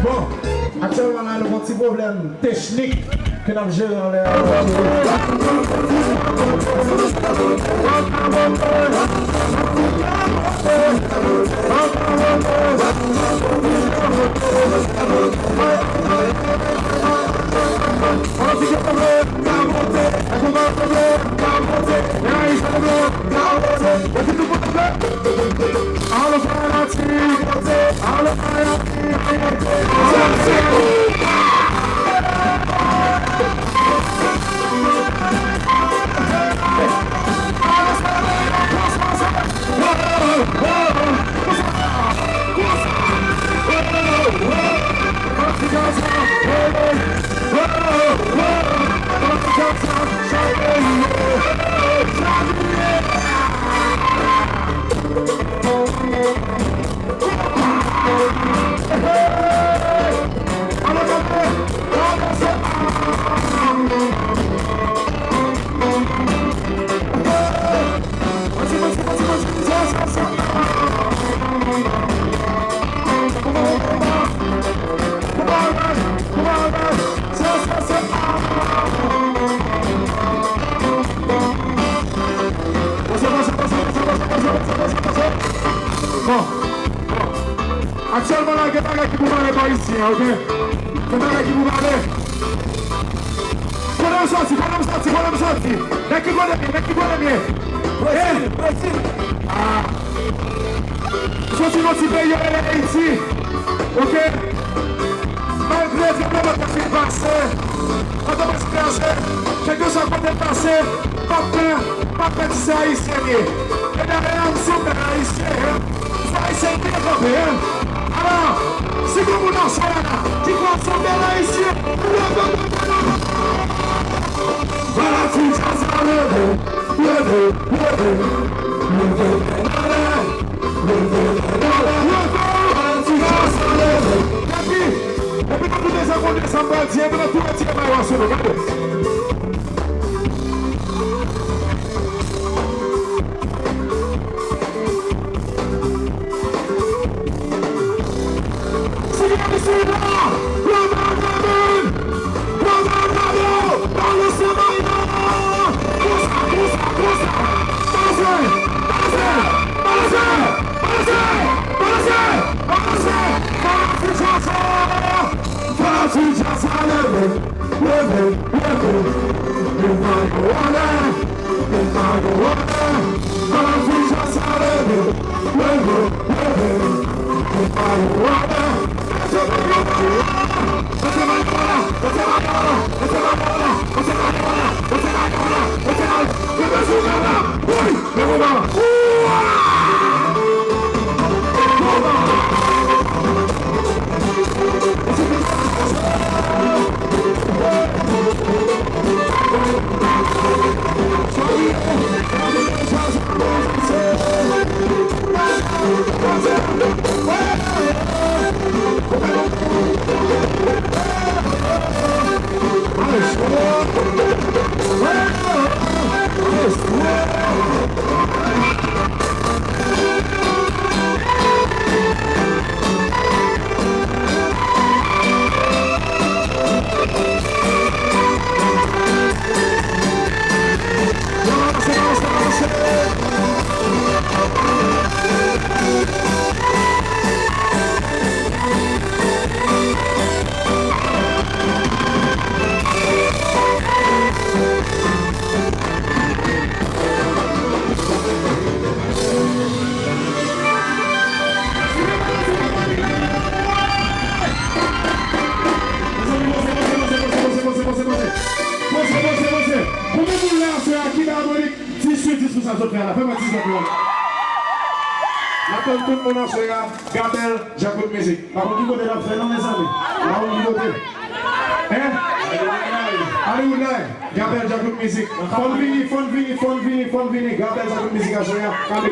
Bon, actuellement, on a un petit problème technique que nous gérons dans les... On Actuellement, là, il y a des gens qui vous parlent pas ici, ok? Il y a des gens qui vous parlent. Podem sortir. Daqui para mim. Sorti motivé, elle est ici. Ok? Malgré que le moment qui est passé, quand on va se casser, quelque chose va dépasser, pas de ça ici. Et derrière, on s'en va ici. Ça ici, c'est bien compris. Alors, si vous nous lancez là, tu vas s'en là ici. Voilà, tu vas s'en lever. Depuis que nous avons descendu, Dieu nous a tout retiré par la source. Gabel, Jacob Music. Par contre, qui côté la fait, non, mes amis? Là où vous côté? Hein? Hollywood Live. Gabel, Jacob Music. Fon vini. Gabel, Jacob Music à jouer. Quand les